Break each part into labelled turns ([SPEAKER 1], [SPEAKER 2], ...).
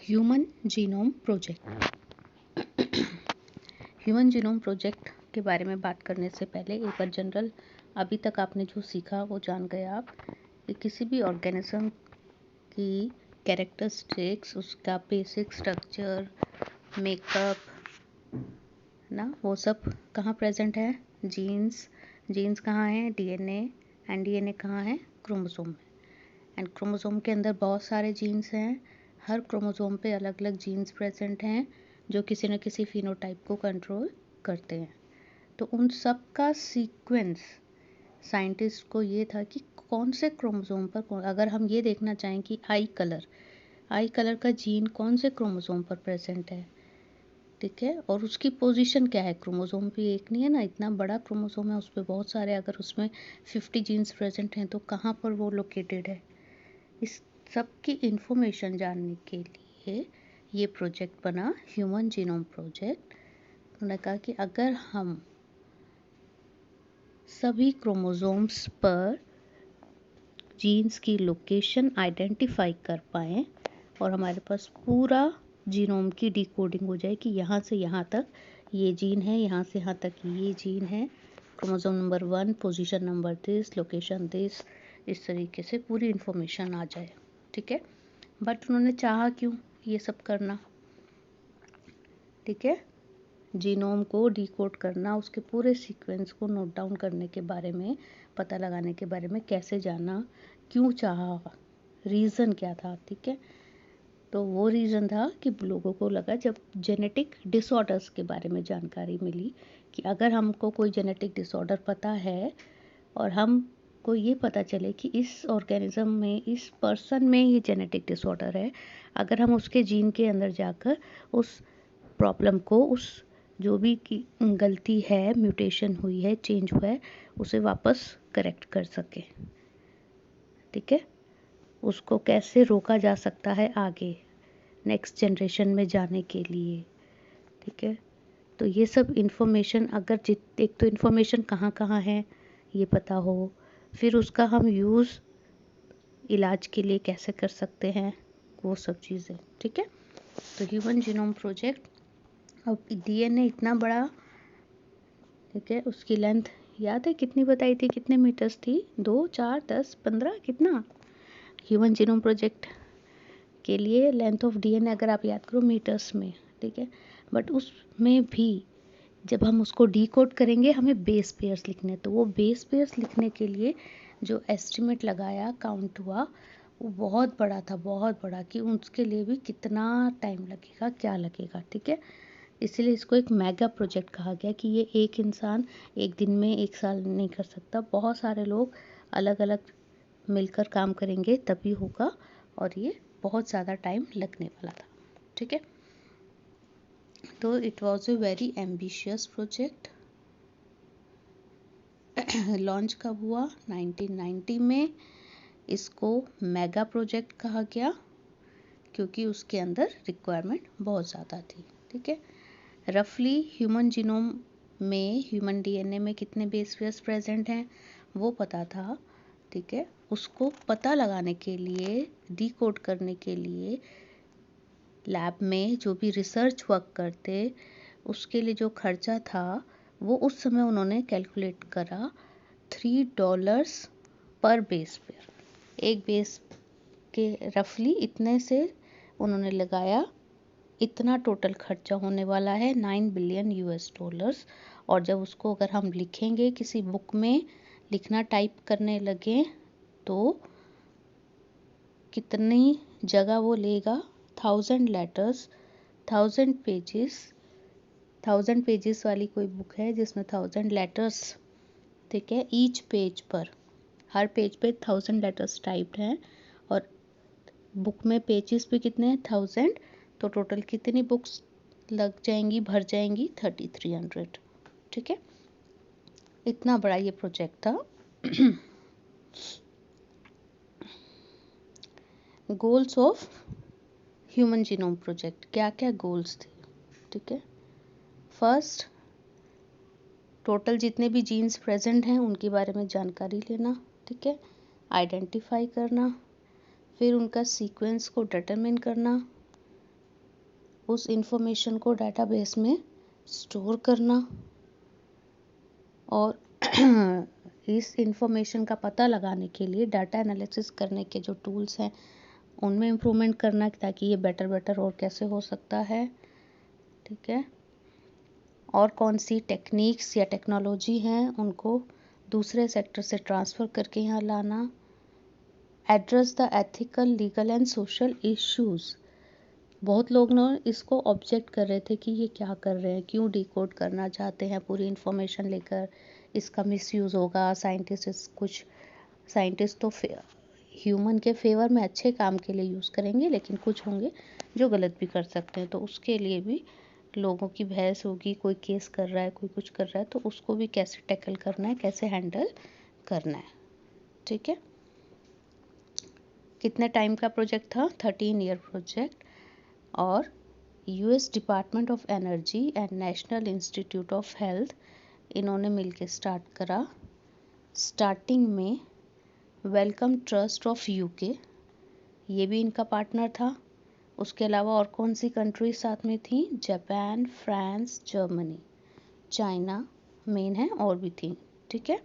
[SPEAKER 1] Human genome project. Human genome project के बारे में बात करने से पहले एक बार जनरल अभी तक आपने जो सीखा वो जान गए आप कि किसी भी ऑर्गेनिज्म की कैरेक्टरिस्टिक्स, उसका बेसिक स्ट्रक्चर, मेकअप ना, वो सब कहाँ प्रेजेंट है? जीन्स कहाँ है? डीएनए। एंड डीएनए कहाँ है? क्रोमोसोम में। एंड क्रोमोसोम के अंदर बहुत सारे जीन्स हैं। हर क्रोमोसोम पे अलग अलग जीन्स प्रेजेंट हैं जो किसी न किसी फिनोटाइप को कंट्रोल करते हैं। तो उन सब का सीक्वेंस साइंटिस्ट को ये था कि कौन से क्रोमोसोम पर अगर हम ये देखना चाहें कि आई कलर का जीन कौन से क्रोमोसोम पर प्रेजेंट है, ठीक है, और उसकी पोजीशन क्या है। क्रोमोसोम भी एक नहीं है ना, इतना बड़ा क्रोमोसोम है, उस पर बहुत सारे, अगर उसमें 50 जीन्स प्रेजेंट हैं तो कहाँ पर वो लोकेटेड है, इस सब की इंफॉर्मेशन जानने के लिए ये प्रोजेक्ट बना, ह्यूमन जीनोम प्रोजेक्ट। उन्होंने कहा कि अगर हम सभी क्रोमोसोम्स पर जीन्स की लोकेशन आइडेंटिफाई कर पाएँ और हमारे पास पूरा जीनोम की डिकोडिंग हो जाए कि यहाँ से यहाँ तक ये जीन है, यहाँ से यहाँ तक ये जीन है, chromosome number 1, position number this, location this, इस तरीके से पूरी इंफॉर्मेशन आ जाए, ठीक है। बट उन्होंने चाहा क्यों ये सब करना, ठीक है, जीनोम को डिकोड करना, उसके पूरे सीक्वेंस को नोट डाउन करने के बारे में, पता लगाने के बारे में कैसे जाना, क्यों चाहा, रीज़न क्या था, ठीक है। तो वो रीज़न था कि लोगों को लगा, जब जेनेटिक डिसऑर्डर्स के बारे में जानकारी मिली कि अगर हमको कोई जेनेटिक डिसऑर्डर पता है और हमको ये पता चले कि इस ऑर्गेनिज्म में, इस पर्सन में ये जेनेटिक डिसऑर्डर है, अगर हम उसके जीन के अंदर जाकर उस प्रॉब्लम को, उस जो भी की गलती है, म्यूटेशन हुई है, चेंज हुआ है, उसे वापस करेक्ट कर सके, ठीक है, उसको कैसे रोका जा सकता है आगे नेक्स्ट जनरेशन में जाने के लिए, ठीक है। तो ये सब इन्फॉर्मेशन, अगर एक तो इन्फॉर्मेशन कहाँ कहाँ है ये पता हो, फिर उसका हम यूज़ इलाज के लिए कैसे कर सकते हैं, वो सब चीज़ें, ठीक है। तो ह्यूमन जीनोम प्रोजेक्ट, अब डीएनए इतना बड़ा, ठीक है, उसकी लेंथ याद है कितनी बताई थी, कितने मीटर्स थी? 2, 4, 10, 15, कितना? ह्यूमन जीनोम प्रोजेक्ट के लिए लेंथ ऑफ डीएनए अगर आप याद करो मीटर्स में, ठीक है। बट उसमें भी जब हम उसको डिकोड करेंगे हमें बेस पेयर्स लिखने, तो वो बेस पेयर्स लिखने के लिए जो एस्टिमेट लगाया, काउंट हुआ, वो बहुत बड़ा था, बहुत बड़ा, कि उसके लिए भी कितना टाइम लगेगा, क्या लगेगा, ठीक है। इसीलिए इसको एक मेगा प्रोजेक्ट कहा गया कि ये एक इंसान एक दिन में, एक साल नहीं कर सकता, बहुत सारे लोग अलग अलग मिलकर काम करेंगे तभी होगा, और ये बहुत ज़्यादा टाइम लगने वाला था, ठीक है। तो it was a very ambitious project. Launch कब हुआ? 1990 में। इसको मेगा प्रोजेक्ट कहा गया क्योंकि उसके अंदर रिक्वायरमेंट बहुत ज़्यादा थी, ठीक है। रफली ह्यूमन जीनोम में, ह्यूमन डीएनए में कितने बेस पेयर्स प्रेजेंट हैं वो पता था, ठीक है। उसको पता लगाने के लिए, डिकोड करने के लिए लैब में जो भी रिसर्च वर्क करते, उसके लिए जो खर्चा था वो उस समय उन्होंने कैलकुलेट करा $3 पर बेस पेयर। एक बेस के रफली इतने से उन्होंने लगाया, इतना टोटल खर्चा होने वाला है, $9 बिलियन। और जब उसको अगर हम लिखेंगे, किसी बुक में लिखना, टाइप करने लगे, तो कितनी जगह वो लेगा? 1000 लेटर्स, 1000 पेजेस। 1000 पेजेस वाली कोई बुक है जिसमें 1000 लेटर्स, ठीक है, ईच पेज पर, हर पेज पे 1000 लेटर्स टाइप्ड हैं, और बुक में पेजेस भी कितने हैं? 1000। तो टोटल कितनी बुक्स लग जाएंगी, भर जाएंगी? 3300, ठीक है। इतना बड़ा ये प्रोजेक्ट था। Goals of human genome project, क्या क्या गोल्स थे, ठीक है। फर्स्ट, टोटल जितने भी जीन्स प्रेजेंट हैं उनके बारे में जानकारी लेना, ठीक है, आइडेंटिफाई करना, फिर उनका सीक्वेंस को डिटरमिन करना, उस इंफॉर्मेशन को डेटाबेस में स्टोर करना और इस इंफॉर्मेशन का पता लगाने के लिए डाटा एनालिसिस करने के जो टूल्स हैं उनमें इम्प्रूवमेंट करना ताकि ये बेटर और कैसे हो सकता है, ठीक है। और कौन सी टेक्निक्स या टेक्नोलॉजी हैं उनको दूसरे सेक्टर से ट्रांसफ़र करके यहाँ लाना। Address the ethical, legal and social issues. बहुत लोग ना इसको ऑब्जेक्ट कर रहे थे कि ये क्या कर रहे हैं, क्यों डिकोड करना चाहते हैं पूरी इन्फॉर्मेशन लेकर, इसका मिसयूज़ होगा। कुछ साइंटिस्ट तो ह्यूमन के फेवर में अच्छे काम के लिए यूज़ करेंगे, लेकिन कुछ होंगे जो गलत भी कर सकते हैं। तो उसके लिए भी लोगों की बहस होगी, कोई केस कर रहा है, कोई कुछ कर रहा है, तो उसको भी कैसे टैकल करना है, कैसे हैंडल करना है, ठीक है। कितने टाइम का प्रोजेक्ट था? 13 ईयर प्रोजेक्ट। और US department of energy and national institute of health इन्होंने मिलके स्टार्ट करा। स्टार्टिंग में वेलकम ट्रस्ट ऑफ यूके, ये भी इनका पार्टनर था। उसके अलावा और कौन सी कंट्री साथ में थी? Japan, France, Germany, China main है, और भी थी, ठीक है।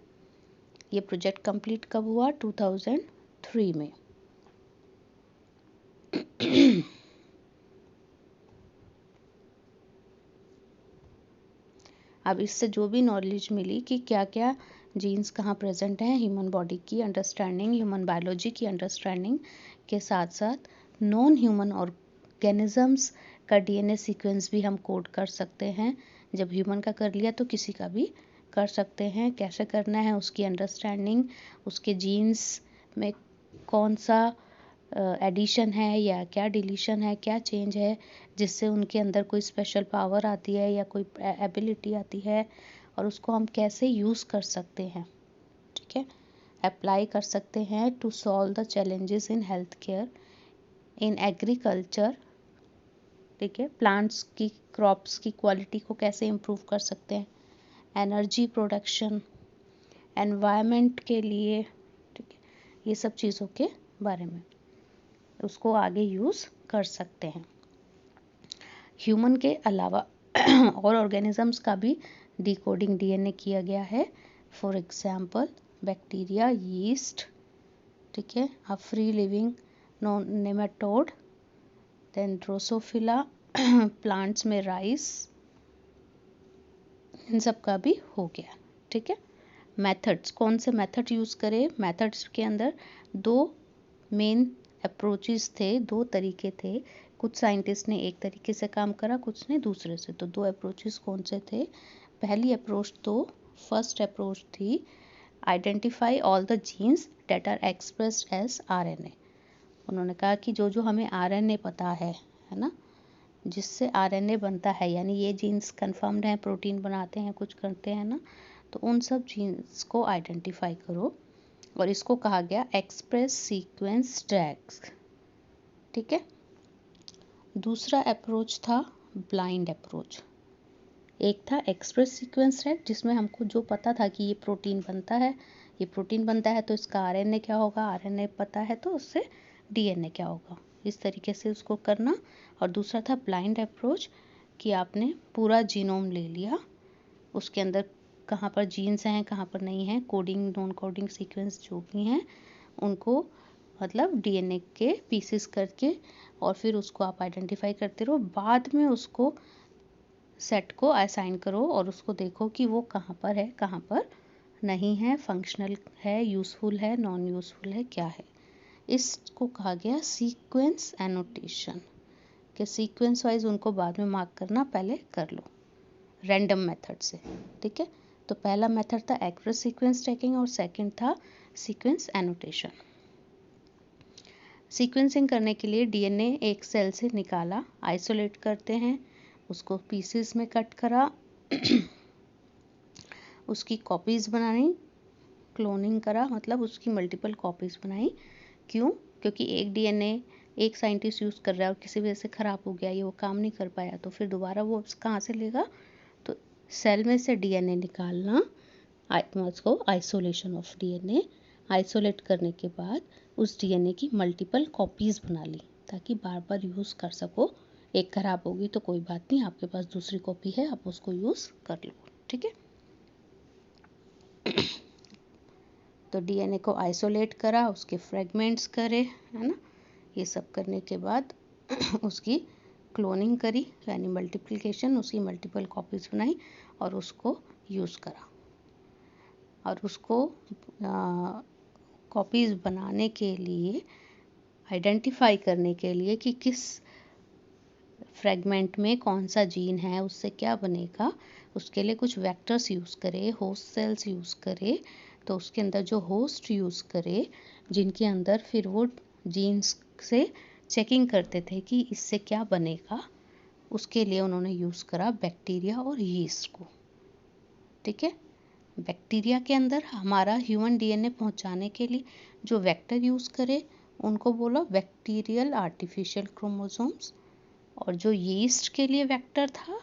[SPEAKER 1] ये प्रोजेक्ट कंप्लीट कब हुआ? 2003 में। अब इससे जो भी नॉलेज मिली कि क्या क्या जीन्स कहाँ प्रेजेंट हैं, ह्यूमन बॉडी की अंडरस्टैंडिंग, ह्यूमन बायोलॉजी की अंडरस्टैंडिंग के साथ साथ नॉन ह्यूमन ऑर्गेनिजम्स का डीएनए सीक्वेंस भी हम कोड कर सकते हैं। जब ह्यूमन का कर लिया तो किसी का भी कर सकते हैं। कैसे करना है उसकी अंडरस्टैंडिंग, उसके जीन्स में कौन सा एडिशन है या क्या डिलीशन है, क्या चेंज है जिससे उनके अंदर कोई स्पेशल पावर आती है या कोई एबिलिटी आती है, और उसको हम कैसे यूज़ कर सकते हैं, ठीक है, अप्लाई कर सकते हैं to solve the challenges in health care, in agriculture, ठीक है। प्लांट्स की, क्रॉप्स की क्वालिटी को कैसे इम्प्रूव कर सकते हैं, एनर्जी प्रोडक्शन, एनवायरनमेंट के लिए, ठीक है, ये सब चीज़ों के बारे में उसको आगे यूज़ कर सकते हैं। ह्यूमन के अलावा और ऑर्गेनिजम्स का भी डिकोडिंग डीएनए किया गया है। फॉर एग्जांपल बैक्टीरिया, यीस्ट, ठीक है, a free living nematode, then Drosophila, plants में राइस, इन सब का भी हो गया, ठीक है। मेथड्स, कौन से मेथड यूज़ करें? मेथड्स के अंदर दो मेन अप्रोचेस थे, दो तरीके थे। कुछ साइंटिस्ट ने एक तरीके से काम करा, कुछ ने दूसरे से। तो दो अप्रोचेस कौन से थे? पहली अप्रोच तो फर्स्ट अप्रोच थी identify all the genes that are expressed as RNA. उन्होंने कहा कि जो जो हमें आरएनए पता है ना, जिससे आरएनए बनता है, यानी ये जीन्स कन्फर्म्ड हैं, प्रोटीन बनाते हैं, कुछ करते हैं ना, तो उन सब जीन्स को आइडेंटिफाई करो, और इसको कहा गया एक्सप्रेस सीक्वेंस टैग्स, ठीक है। दूसरा अप्रोच था ब्लाइंड अप्रोच। एक था एक्सप्रेस सीक्वेंस टैग, जिसमें हमको जो पता था कि ये प्रोटीन बनता है, ये प्रोटीन बनता है तो इसका आरएनए क्या होगा, आरएनए पता है तो उससे डीएनए क्या होगा, इस तरीके से उसको करना। और दूसरा था ब्लाइंड अप्रोच, कि आपने पूरा जीनोम ले लिया, उसके अंदर कहाँ पर जीन्स हैं, कहाँ पर नहीं हैं, कोडिंग, नॉन कोडिंग सीक्वेंस जो भी हैं उनको, मतलब डीएनए के पीसेस करके, और फिर उसको आप आइडेंटिफाई करते रहो। बाद में उसको सेट को असाइन करो और उसको देखो कि वो कहाँ पर है, कहाँ पर नहीं है, फंक्शनल है, यूज़फुल है, नॉन यूज़फुल है, क्या है। इसको कहा गया सीक्वेंस एनोटेशन, कि सीक्वेंस वाइज उनको बाद में मार्क करना, पहले कर लो रैंडम मेथड से, ठीक है। तो पहला मेथड था एक्सप्रेस सीक्वेंस टैगिंग और सेकंड था सीक्वेंस एनोटेशन। सीक्वेंसिंग करने के लिए डीएनए एक सेल से निकाला, आइसोलेट करते हैं, उसको पीसेस में कट करा, उसकी कॉपीज़ बनाई, क्लोनिंग करा, मतलब उसकी मल्टीपल कॉपीज़ बनाई। क्यों? क्योंकि एक डीएनए एक साइंटिस्ट यूज़ कर रहा है और किसी वजह से ख़राब हो गया, ये वो काम नहीं कर पाया, तो फिर दोबारा वो कहाँ से लेगा? तो सेल में से डीएनए निकालना, उसको आइसोलेशन ऑफ डीएनए, आइसोलेट करने के बाद उस डीएनए की मल्टीपल कॉपीज़ बना ली ताकि बार बार यूज़ कर सको एक ख़राब होगी तो कोई बात नहीं, आपके पास दूसरी कॉपी है, आप उसको यूज़ कर लो, ठीक है। तो डीएनए को आइसोलेट करा, उसके फ्रेगमेंट्स करे, है ना। ये सब करने के बाद उसकी क्लोनिंग करी, यानी मल्टीप्लिकेशन, उसकी मल्टीपल कॉपीज़ बनाई और उसको यूज़ करा। और उसको कॉपीज़ बनाने के लिए, आइडेंटिफाई करने के लिए कि किस फ्रेगमेंट में कौन सा जीन है, उससे क्या बनेगा, उसके लिए कुछ वेक्टर्स यूज़ करे, होस्ट सेल्स यूज़ करे। तो उसके अंदर जो होस्ट यूज़ करे, जिनके अंदर फिर वो जीन्स से चेकिंग करते थे कि इससे क्या बनेगा, उसके लिए उन्होंने यूज़ करा बैक्टीरिया और यीस्ट को, ठीक है। बैक्टीरिया के अंदर हमारा ह्यूमन डीएनए पहुंचाने के लिए जो वेक्टर यूज़ करे उनको बोला बैक्टीरियल आर्टिफिशियल क्रोमोसोम्स, और जो यीस्ट के लिए वेक्टर था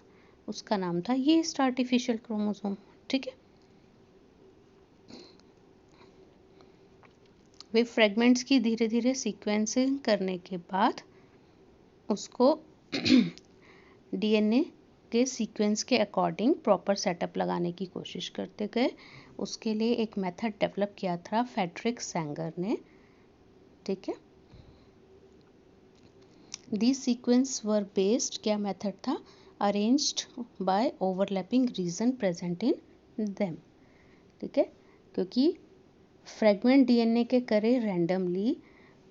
[SPEAKER 1] उसका नाम था यीस्ट आर्टिफिशियल क्रोमोसोम, ठीक है। वे फ्रेगमेंट्स की धीरे धीरे सीक्वेंसिंग करने के बाद उसको डीएनए के सीक्वेंस के अकॉर्डिंग प्रॉपर सेटअप लगाने की कोशिश करते गए। उसके लिए एक मेथड डेवलप किया था फ्रेडरिक सैंगर ने, ठीक है। These sequence were based, क्या मेथड था, arranged bye overlapping region present in them, ठीक है। क्योंकि फ्रेगमेंट डीएनए के करे रैंडमली,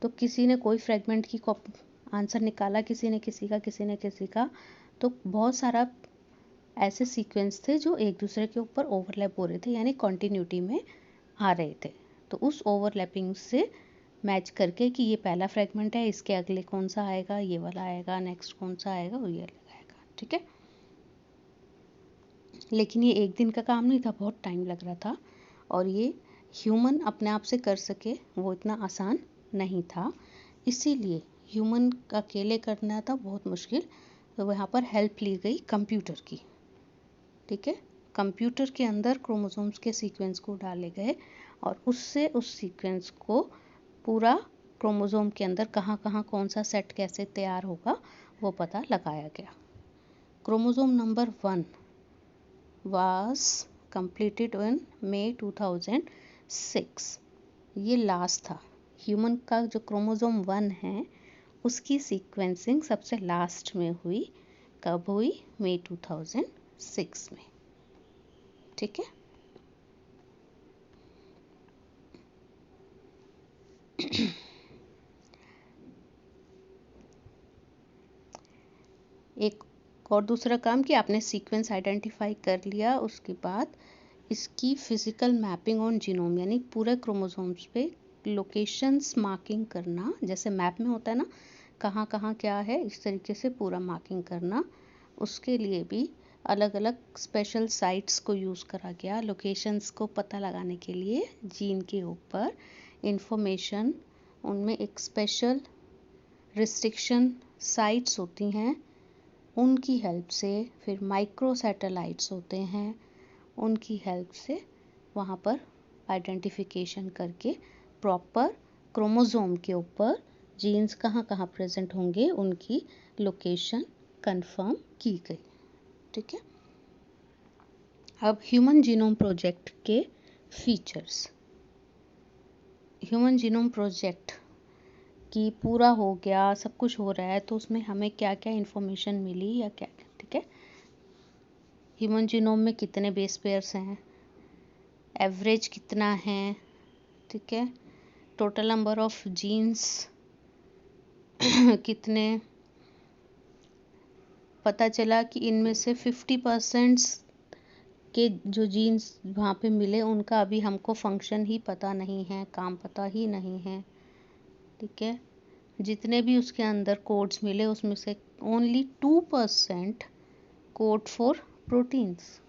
[SPEAKER 1] तो किसी ने कोई फ्रेगमेंट की आंसर निकाला, किसी ने किसी का, तो बहुत सारा ऐसे सीक्वेंस थे जो एक दूसरे के ऊपर ओवरलैप हो रहे थे, यानी कॉन्टिन्यूटी में आ रहे थे। तो उस ओवरलैपिंग से मैच करके कि ये पहला फ्रेगमेंट है, इसके अगले कौन सा आएगा, ये वाला आएगा, नेक्स्ट कौन सा आएगा, वो ये अलग आएगा, ठीक है। लेकिन ये एक दिन का काम नहीं था, बहुत टाइम लग रहा था, और ये ह्यूमन अपने आप से कर सके वो इतना आसान नहीं था, इसीलिए ह्यूमन अकेले करना था बहुत मुश्किल। तो वहाँ पर हेल्प ली गई कंप्यूटर की, ठीक है। कंप्यूटर के अंदर क्रोमोसोम्स के सीक्वेंस को डाले गए और उससे उस सीक्वेंस को पूरा क्रोमोसोम के अंदर कहाँ कहाँ कौन सा सेट कैसे तैयार होगा वो पता लगाया गया। Chromosome number 1 was completed in May 2006। ये लास्ट था। ह्यूमन का जो क्रोमोसोम 1 है उसकी सीक्वेंसिंग सबसे लास्ट में हुई। कब हुई? मई 2006 में, ठीक है। एक और दूसरा काम कि आपने सीक्वेंस आइडेंटिफाई कर लिया, उसके बाद इसकी फिजिकल मैपिंग ऑन जीनोम, यानी पूरे क्रोमोसोम्स पे लोकेशंस मार्किंग करना, जैसे मैप में होता है ना कहाँ कहाँ क्या है, इस तरीके से पूरा मार्किंग करना। उसके लिए भी अलग अलग स्पेशल साइट्स को यूज़ करा गया लोकेशंस को पता लगाने के लिए। जीन के ऊपर इंफॉर्मेशन, उनमें एक स्पेशल रिस्ट्रिक्शन साइट्स होती हैं, उनकी हेल्प से, फिर माइक्रो सैटेलाइट्स होते हैं, उनकी हेल्प से वहाँ पर आइडेंटिफिकेशन करके प्रॉपर क्रोमोसोम के ऊपर जीन्स कहाँ कहाँ प्रेजेंट होंगे उनकी लोकेशन कंफर्म की गई, ठीक है। अब ह्यूमन जीनोम प्रोजेक्ट के फीचर्स। ह्यूमन जीनोम प्रोजेक्ट की पूरा हो गया, सब कुछ हो रहा है, तो उसमें हमें क्या क्या इन्फॉर्मेशन मिली या क्या, ठीक है। ह्यूमन जीनोम में कितने बेस पेयर्स हैं, एवरेज कितना है, ठीक है। टोटल नंबर ऑफ जीन्स कितने, पता चला कि इनमें से 50% के जो जीन्स वहाँ पे मिले उनका अभी हमको फंक्शन ही पता नहीं है, काम पता ही नहीं है, ठीक है। जितने भी उसके अंदर कोड्स मिले उसमें से ओनली 2% कोड फॉर प्रोटीन्स,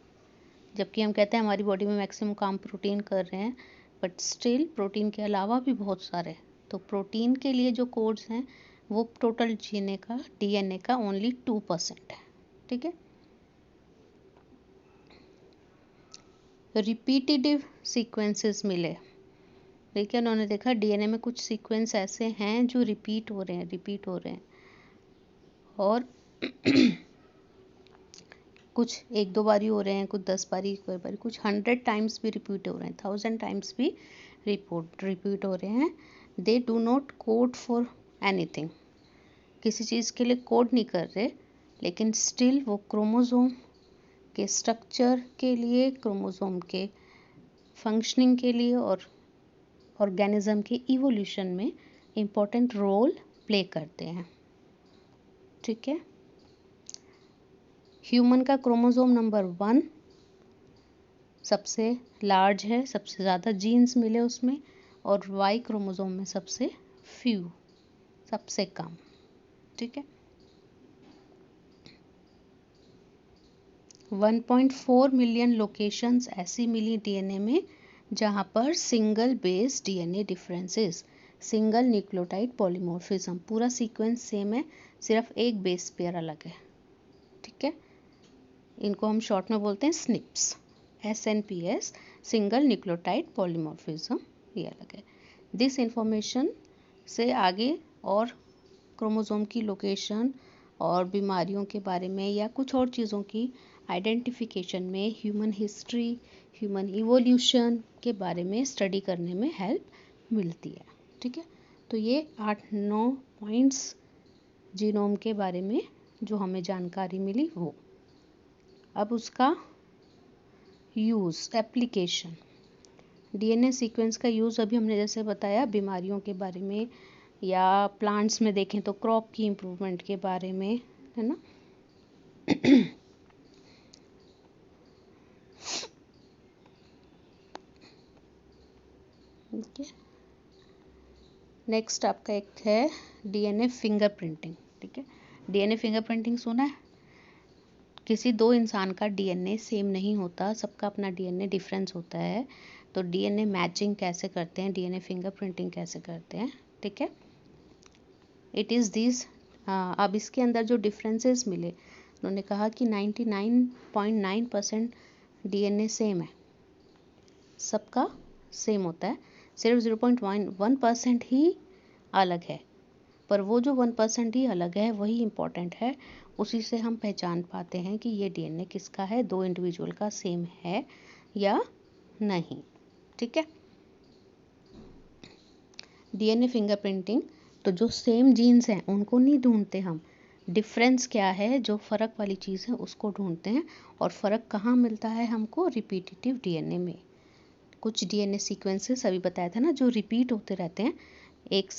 [SPEAKER 1] जबकि हम कहते हैं हमारी बॉडी में मैक्सिमम काम प्रोटीन कर रहे हैं, बट स्टिल प्रोटीन के अलावा भी बहुत सारे। तो प्रोटीन के लिए जो कोड्स हैं वो टोटल डीएनए का ओनली 2% है, ठीक है। रिपीटेटिव सीक्वेंसेस मिले, ठीक है। उन्होंने देखा डीएनए में कुछ सीक्वेंस ऐसे हैं जो रिपीट हो रहे हैं, और कुछ 1-2 बारी हो रहे हैं, कुछ 10 बारी, कोई बारी कुछ 100 टाइम्स भी रिपीट हो रहे हैं, 1000 टाइम्स भी रिपीट हो रहे हैं। They do not code for anything, किसी चीज़ के लिए कोड नहीं कर रहे, लेकिन स्टिल वो क्रोमोसोम के स्ट्रक्चर के लिए, क्रोमोसोम के फंक्शनिंग के लिए और ऑर्गेनिज्म के इवोल्यूशन में इम्पोर्टेंट रोल प्ले करते हैं। ठीक है, ह्यूमन का क्रोमोसोम नंबर 1 सबसे लार्ज है, सबसे ज़्यादा जीन्स मिले उसमें, और वाई क्रोमोसोम में सबसे फ्यू, सबसे कम। ठीक है, 1.4 मिलियन लोकेशंस ऐसी मिली डीएनए में जहां पर single base DNA differences, single nucleotide polymorphism, पूरा सीक्वेंस सेम है, सिर्फ एक बेस पेयर अलग है। ठीक है, इनको हम शॉर्ट में बोलते हैं snips, SNPs, single nucleotide polymorphism, ये अलग है। दिस इंफॉर्मेशन से आगे और क्रोमोसोम की लोकेशन और बीमारियों के बारे में या कुछ और चीज़ों की आइडेंटिफिकेशन में, ह्यूमन हिस्ट्री, ह्यूमन इवोल्यूशन के बारे में स्टडी करने में हेल्प मिलती है। ठीक है, तो ये 8-9 पॉइंट्स जीनोम के बारे में जो हमें जानकारी मिली वो। अब उसका यूज़, एप्लीकेशन, डीएनए सीक्वेंस का यूज़ अभी हमने जैसे बताया बीमारियों के बारे में, या प्लांट्स में देखें तो क्रॉप की इम्प्रूवमेंट के बारे में, है ना। ओके, नेक्स्ट आपका एक है डीएनए फिंगरप्रिंटिंग। ठीक है, डीएनए फिंगरप्रिंटिंग सुना है? किसी दो इंसान का डीएनए सेम नहीं होता, सबका अपना डीएनए डिफरेंस होता है। तो डीएनए मैचिंग कैसे करते हैं, डीएनए फिंगरप्रिंटिंग कैसे करते हैं। ठीक है, इट इज़ दिस। अब इसके अंदर जो डिफरेंसेस मिले, उन्होंने कहा कि 99.9% डीएनए सेम है, सबका सेम होता है, सिर्फ 0.1% ही अलग है। पर वो जो 1% ही अलग है वही इम्पॉर्टेंट है, उसी से हम पहचान पाते हैं कि ये डीएनए किसका है, दो इंडिविजुअल का सेम है या नहीं। ठीक है, डीएनए फिंगरप्रिंटिंग, तो जो सेम जीन्स हैं उनको नहीं ढूंढते हम, डिफरेंस क्या है, जो फ़र्क वाली चीज़ है उसको ढूंढते हैं। और फ़र्क कहाँ मिलता है हमको, रिपीटेटिव डीएनए में। कुछ डीएनए सीक्वेंसेस अभी बताया था ना जो रिपीट होते रहते हैं, एक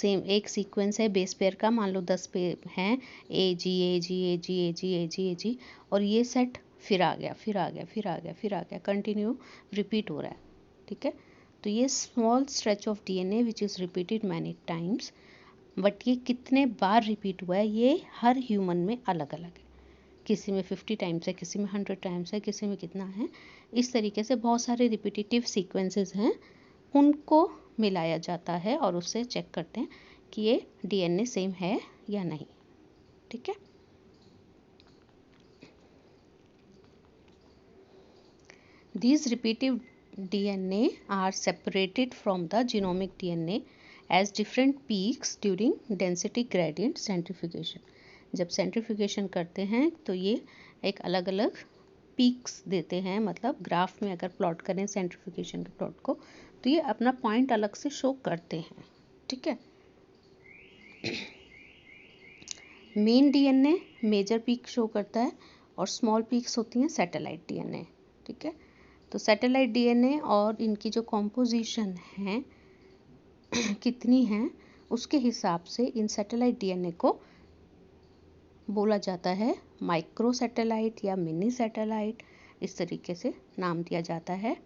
[SPEAKER 1] सीक्वेंस है बेस पेयर का, मान लो 10 पे हैं, AG, और ये सेट फिर आ गया, फिर आ गया, फिर आ गया, फिर आ गया, कंटिन्यू रिपीट हो रहा है। ठीक है, तो ये small stretch of DNA which is repeated many times, but ये कितने बार रिपीट हुआ है ये हर ह्यूमन में अलग अलग है, किसी में 50 टाइम्स है, किसी में 100 टाइम्स है, किसी में कितना है। इस तरीके से बहुत सारे रिपीटेटिव सीक्वेंसेस हैं, उनको मिलाया जाता है और उससे चेक करते हैं कि ये डीएनए सेम है या नहीं। ठीक है, these repeated DNA are separated from the genomic DNA as different peaks during density gradient centrifugation. जब सेंट्रीफ्यूगेशन करते हैं तो ये एक अलग अलग पीक्स देते हैं, मतलब ग्राफ में अगर प्लॉट करें सेंट्रीफ्यूगेशन के प्लॉट को तो ये अपना पॉइंट अलग से शो करते हैं। ठीक है, main DNA major peak show करता है और स्मॉल पीक्स होती हैं सैटेलाइट डीएनए। ठीक है, तो सैटेलाइट डीएनए और इनकी जो कॉम्पोजिशन है कितनी हैं उसके हिसाब से इन सैटेलाइट डीएनए को बोला जाता है माइक्रो सैटेलाइट या मिनी सैटेलाइट, इस तरीके से नाम दिया जाता है।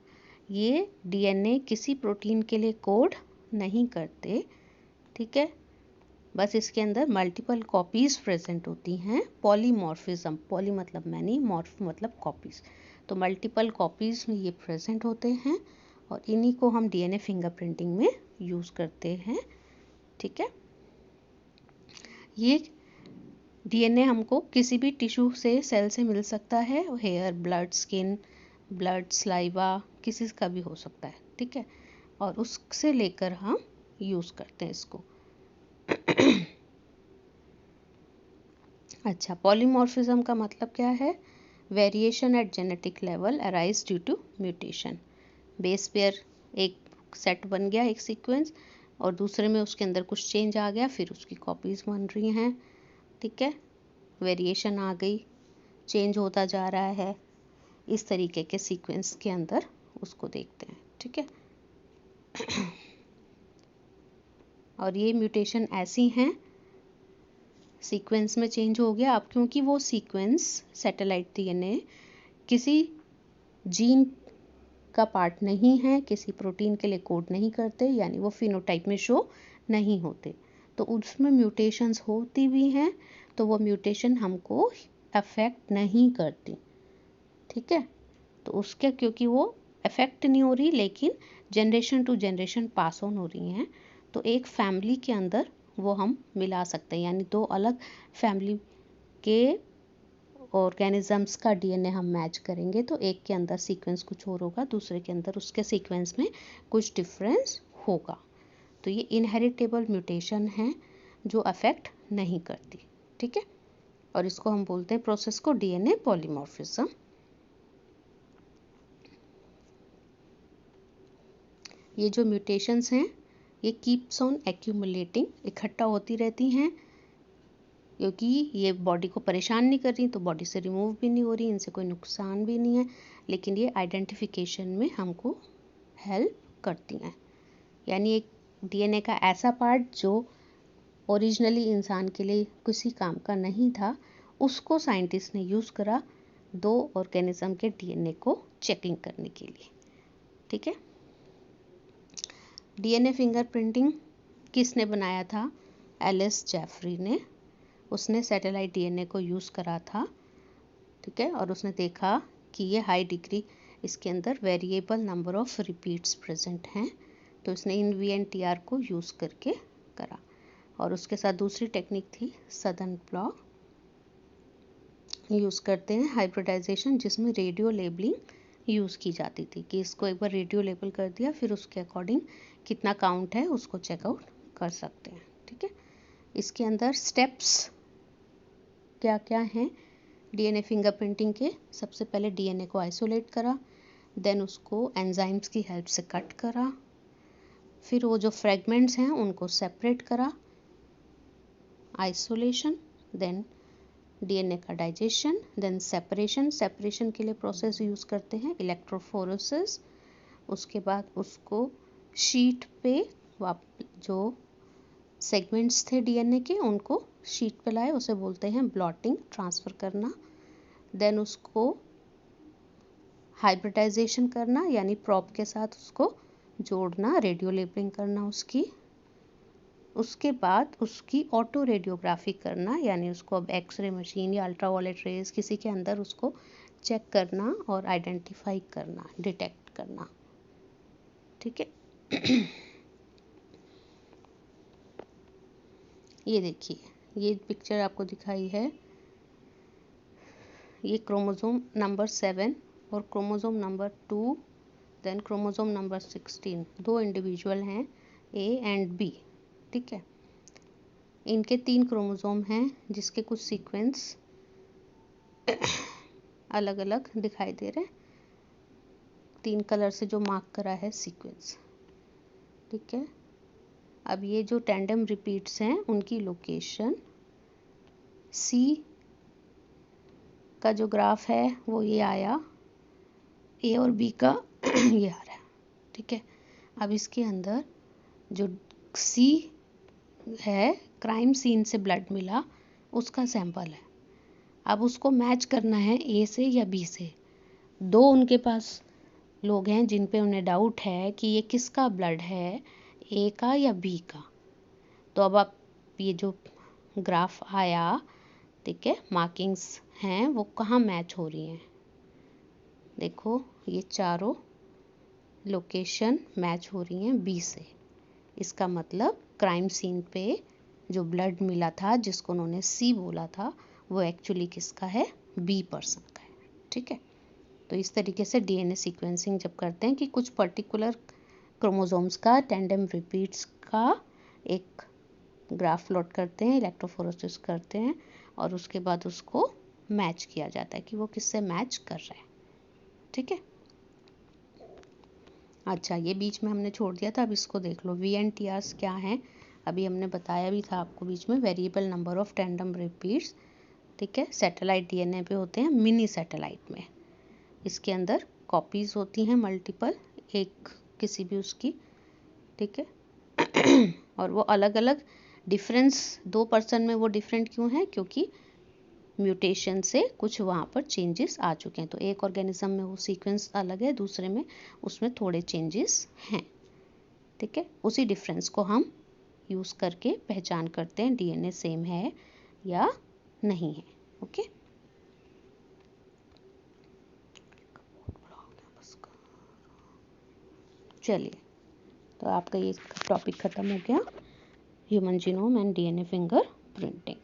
[SPEAKER 1] ये डीएनए किसी प्रोटीन के लिए कोड नहीं करते। ठीक है, बस इसके अंदर मल्टीपल कॉपीज़ प्रेजेंट होती हैं, पॉलीमॉर्फिज्म, पॉली मतलब मैनी, मॉर्फ मतलब कॉपीज़, तो मल्टीपल कॉपीज़ में ये प्रेजेंट होते हैं और इन्हीं को हम डीएनए फिंगरप्रिंटिंग में यूज़ करते हैं। ठीक है, ये डीएनए हमको किसी भी टिश्यू से, सेल से मिल सकता है, hair, blood, skin, blood, saliva, किसी का भी हो सकता है। ठीक है, और उससे लेकर हम यूज़ करते हैं इसको। अच्छा, पॉलीमॉर्फिज्म का मतलब क्या है? Variation at genetic level arise due to mutation. Base pair एक सेट बन गया, एक सीक्वेंस, और दूसरे में उसके अंदर कुछ चेंज आ गया, फिर उसकी कॉपीज बन रही हैं। ठीक है, वेरिएशन आ गई, चेंज होता जा रहा है, इस तरीके के सीक्वेंस के अंदर उसको देखते हैं। ठीक है, और ये म्यूटेशन ऐसी हैं, सीक्वेंस में चेंज हो गया। अब क्योंकि वो सीक्वेंस सैटेलाइट डीएनए किसी जीन का पार्ट नहीं है, किसी प्रोटीन के लिए कोड नहीं करते, यानी वो फिनोटाइप में शो नहीं होते, तो उसमें म्यूटेशंस होती भी हैं तो वो म्यूटेशन हमको अफेक्ट नहीं करती। ठीक है, तो उसके क्योंकि वो अफेक्ट नहीं हो रही लेकिन generation to generation pass on हो रही हैं, तो एक फैमिली के अंदर वो हम मिला सकते हैं, यानी दो अलग फैमिली के ऑर्गेनिजम्स का डीएनए हम मैच करेंगे तो एक के अंदर सीक्वेंस कुछ और होगा, दूसरे के अंदर उसके सीक्वेंस में कुछ डिफरेंस होगा। तो ये इनहेरिटेबल म्यूटेशन है जो अफेक्ट नहीं करती। ठीक है, और इसको हम बोलते हैं प्रोसेस को डीएनए पॉलीमॉर्फिज्म। ये जो म्यूटेशंस हैं ये कीप्स ऑन एक्यूमुलेटिंग, इकट्ठा होती रहती हैं, क्योंकि ये बॉडी को परेशान नहीं कर रही तो बॉडी से रिमूव भी नहीं हो रही, इनसे कोई नुकसान भी नहीं है, लेकिन ये आइडेंटिफिकेशन में हमको हेल्प करती हैं। यानी एक डीएनए का ऐसा पार्ट जो ओरिजिनली इंसान के लिए किसी काम का नहीं था, उसको साइंटिस्ट ने यूज़ करा दो ऑर्गेनिज्म के डीएनए को चेकिंग करने के लिए। ठीक है, डीएनए फिंगरप्रिंटिंग किसने बनाया था? एलिस जेफरी ने। उसने सैटेलाइट डीएनए को यूज़ करा था। ठीक है, और उसने देखा कि ये हाई डिग्री इसके अंदर variable number of repeats present हैं, तो इसने इन VNTR को यूज़ करके करा। और उसके साथ दूसरी टेक्निक थी सदर्न ब्लॉट, यूज़ करते हैं हाइब्रिडाइजेशन, जिसमें रेडियो लेबलिंग यूज़ की जाती थी कि इसको एक बार रेडियो लेबल कर दिया, फिर उसके अकॉर्डिंग कितना काउंट है उसको चेकआउट कर सकते हैं। ठीक है, इसके अंदर स्टेप्स क्या क्या हैं डीएनए फिंगरप्रिंटिंग के? सबसे पहले डीएनए को आइसोलेट करा, देन उसको एंजाइम्स की हेल्प से कट करा, फिर वो जो फ्रेगमेंट्स हैं उनको सेपरेट करा, आइसोलेशन, देन डीएनए का डाइजेशन, देन सेपरेशन। सेपरेशन के लिए प्रोसेस यूज़ करते हैं इलेक्ट्रोफोरेसिस। उसके बाद उसको शीट पे जो सेगमेंट्स थे डीएनए के उनको शीट पे लाए, उसे बोलते हैं ब्लॉटिंग, ट्रांसफ़र करना। देन उसको हाइब्रिडाइजेशन करना, यानी प्रॉप के साथ उसको जोड़ना, रेडियो लेबलिंग करना उसकी। उसके बाद उसकी ऑटो रेडियोग्राफी करना, यानी उसको अब एक्सरे मशीन या अल्ट्रावायलेट रेज किसी के अंदर उसको चेक करना और आइडेंटिफाई करना, डिटेक्ट करना। ठीक है, ये देखिए, ये पिक्चर आपको दिखाई है, ये क्रोमोसोम नंबर 7 और chromosome number 2, then chromosome number 16, दो इंडिविजुअल हैं A एंड B। ठीक है, इनके 3 क्रोमोसोम हैं जिसके कुछ सीक्वेंस अलग अलग दिखाई दे रहे हैं, 3 कलर से जो मार्क करा है सीक्वेंस। ठीक है, अब ये जो टैंडम रिपीट्स हैं उनकी लोकेशन C का जो ग्राफ है वो ये आया, A और B का ये आ रहा है। ठीक है, अब इसके अंदर जो C है, क्राइम सीन से ब्लड मिला, उसका सैंपल है। अब उसको मैच करना है A से या B से। दो उनके पास लोग हैं जिन पे उन्हें डाउट है कि ये किसका ब्लड है, A का या B का। तो अब आप ये जो ग्राफ आया, ठीक है, मार्किंग्स हैं वो कहाँ मैच हो रही हैं, देखो ये चारों लोकेशन मैच हो रही हैं B से। इसका मतलब क्राइम सीन पे जो ब्लड मिला था जिसको उन्होंने C बोला था वो एक्चुअली किसका है, B पर्सन का है। ठीक है, तो इस तरीके से डीएनए सीक्वेंसिंग जब करते हैं कि कुछ पर्टिकुलर क्रोमोसोम्स का टैंडम रिपीट्स का एक ग्राफ प्लॉट करते हैं, इलेक्ट्रोफोरेसिस करते हैं और उसके बाद उसको मैच किया जाता है कि वो किससे मैच कर रहा है। ठीक है। अच्छा, ये बीच में हमने छोड़ दिया था, अब इसको देख लो। VNTRs क्या हैं, अभी हमने बताया भी था आपको बीच में, variable number of tandem repeats. ठीक है, सैटेलाइट DNA पे होते हैं, मिनी सैटेलाइट में। इसके अंदर कॉपीज होती हैं मल्टीपल, एक किसी भी उसकी। ठीक है और वो अलग अलग डिफरेंस, 2% में वो डिफरेंट क्यों है, क्योंकि म्यूटेशन से कुछ वहाँ पर चेंजेस आ चुके हैं। तो एक ऑर्गेनिज्म में वो सीक्वेंस अलग है, दूसरे में उसमें थोड़े चेंजेस हैं। ठीक है, उसी डिफरेंस को हम यूज़ करके पहचान करते हैं DNA सेम है या नहीं है। ओके, चलिए, तो आपका ये टॉपिक ख़त्म हो गया, human genome and DNA finger printing.